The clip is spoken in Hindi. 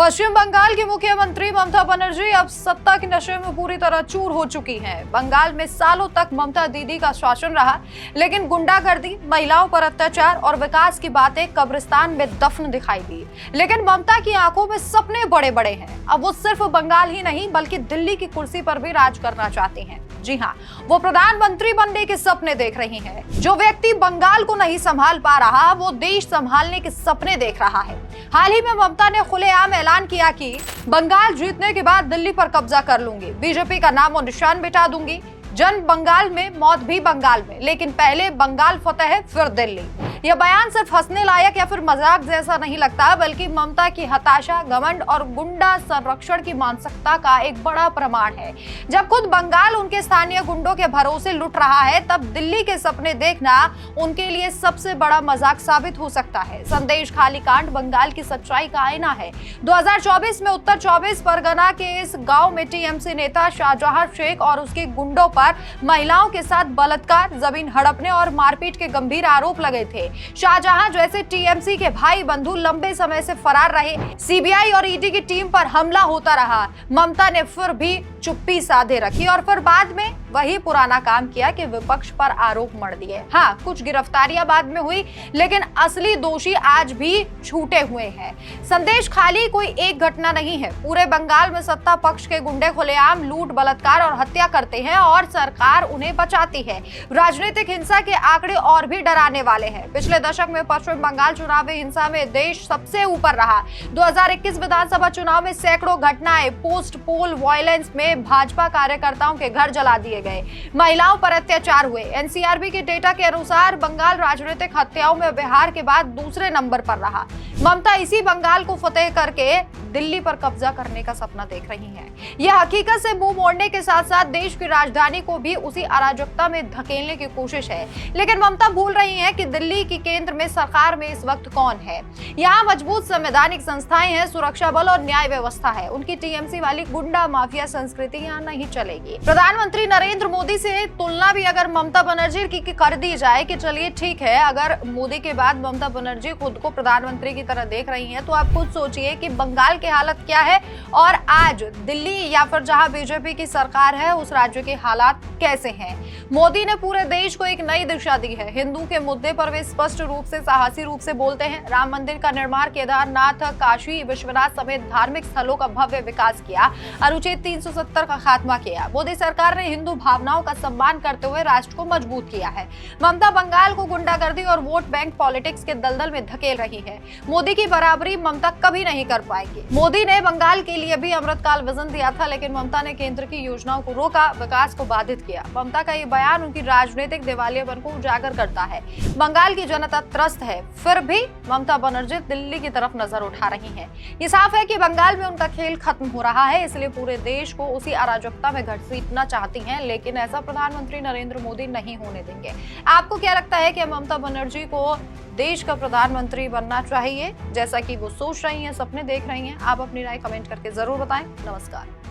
पश्चिम बंगाल की मुख्यमंत्री ममता बनर्जी अब सत्ता के नशे में पूरी तरह चूर हो चुकी हैं। बंगाल में सालों तक ममता दीदी का शासन रहा, लेकिन गुंडागर्दी, महिलाओं पर अत्याचार और विकास की बातें कब्रिस्तान में दफन दिखाई दी। लेकिन ममता की आंखों में सपने बड़े बड़े हैं। अब वो सिर्फ बंगाल ही नहीं बल्कि दिल्ली की कुर्सी पर भी राज करना चाहती हैं। जी हाँ, वो प्रधानमंत्री बनने के सपने देख रही हैं। जो व्यक्ति बंगाल को नहीं संभाल पा रहा, वो देश संभालने के सपने देख रहा है। हाल ही में ममता ने खुलेआम ऐलान किया कि बंगाल जीतने के बाद दिल्ली पर कब्जा कर लूंगी, बीजेपी का नाम और निशान मिटा दूंगी, जन बंगाल में, मौत भी बंगाल में, लेकिन पहले बंगाल फतेह फिर दिल्ली। यह बयान सिर्फ हंसने लायक या फिर मजाक जैसा नहीं लगता, बल्कि ममता की हताशा, घमंड और गुंडा संरक्षण की मानसिकता का एक बड़ा प्रमाण है। जब खुद बंगाल उनके स्थानीय गुंडों के भरोसे लुट रहा है, तब दिल्ली के सपने देखना उनके लिए सबसे बड़ा मजाक साबित हो सकता है। संदेश खाली कांड बंगाल की सच्चाई का आईना है। 2024 में उत्तर 24 परगना के इस गांव में टीएमसी नेता शाहजहां शेख और उसके गुंडों पर महिलाओं के साथ बलात्कार, जमीन हड़पने और मारपीट के गंभीर आरोप लगे थे। शाहजहां जैसे टीएमसी के भाई बंधु लंबे समय से फरार रहे। सीबीआई और ईडी की टीम पर हमला होता रहा। ममता ने फिर भी चुप्पी साधे रखी और फिर बाद में वही पुराना काम किया कि विपक्ष पर आरोप मढ़ दिए। हाँ, कुछ गिरफ्तारियां बाद में हुई, लेकिन असली दोषी आज भी छूटे हुए हैं। संदेश खाली कोई एक घटना नहीं है। पूरे बंगाल में सत्ता पक्ष के गुंडे खुलेआम लूट, बलात्कार और हत्या करते हैं और सरकार उन्हें बचाती है। राजनीतिक हिंसा के आंकड़े और भी डराने वाले हैं। पिछले दशक में पश्चिम बंगाल चुनावी हिंसा में देश सबसे ऊपर रहा। 2021 विधानसभा चुनाव में सैकड़ों घटनाएं, पोस्ट पोल वायलेंस में भाजपा कार्यकर्ताओं के घर जला दिए गए, महिलाओं पर अत्याचार हुए। एनसीआरबी के डेटा के अनुसार बंगाल राजनीतिक हत्याओं में बिहार के बाद दूसरे नंबर पर रहा। ममता इसी बंगाल को फतेह करके दिल्ली पर कब्जा करने का सपना देख रही हैं। यह हकीकत से मुंह मोड़ने के साथ साथ देश की राजधानी को भी उसी अराजकता में धकेलने की कोशिश है। लेकिन ममता भूल रही हैं कि दिल्ली की केंद्र में सरकार में इस वक्त कौन है। यहाँ मजबूत संवैधानिक संस्थाएं हैं, सुरक्षा बल और न्याय व्यवस्था है। उनकी टीएमसी वाली गुंडा माफिया संस्कृति यहाँ नहीं चलेगी। प्रधानमंत्री नरेंद्र मोदी से तुलना भी अगर ममता बनर्जी की कर दी जाए कि चलिए ठीक है, अगर मोदी के बाद ममता बनर्जी खुद को प्रधानमंत्री की तरह देख रही हैं, तो आप खुद सोचिए कि बंगाल की हालत क्या है और आज दिल्ली या फिर जहां बीजेपी की सरकार है उस राज्य के हालात कैसे हैं। मोदी ने पूरे देश को एक नई दिशा दी है। हिंदू के मुद्दे पर वे स्पष्ट रूप से, साहसी रूप से बोलते हैं। राम मंदिर का निर्माण, केदारनाथ, काशी विश्वनाथ समेत धार्मिक स्थलों का भव्य विकास किया, अनुच्छेद 370 का खात्मा किया। मोदी सरकार ने हिंदू भावनाओं का सम्मान करते हुए राष्ट्र को मजबूत किया है। ममता बंगाल को गुंडागर्दी और वोट बैंक पॉलिटिक्स के दलदल में धकेल रही है। मोदी की बराबरी ममता कभी नहीं कर पाएगी। मोदी ने बंगाल के लिए भी अमृतकाल विजन दिया था, लेकिन ममता ने केंद्र की योजनाओं को रोका, विकास को बाधित किया। ममता का ये बयान उनकी राजनीतिक दिवालियापन को उजागर करता है। बंगाल की जनता त्रस्त है, फिर भी ममता बनर्जी दिल्ली की तरफ नजर उठा रही है। ये साफ है कि बंगाल में उनका खेल खत्म हो रहा है, इसलिए पूरे देश को उसी अराजकता में घसीटना चाहती हैं, लेकिन ऐसा प्रधानमंत्री नरेंद्र मोदी नहीं होने देंगे। आपको क्या लगता है कि ममता बनर्जी को देश का प्रधानमंत्री बनना चाहिए, जैसा कि वो सोच रही हैं, सपने देख रही हैं? आप अपनी राय कमेंट करके जरूर बताएं। नमस्कार।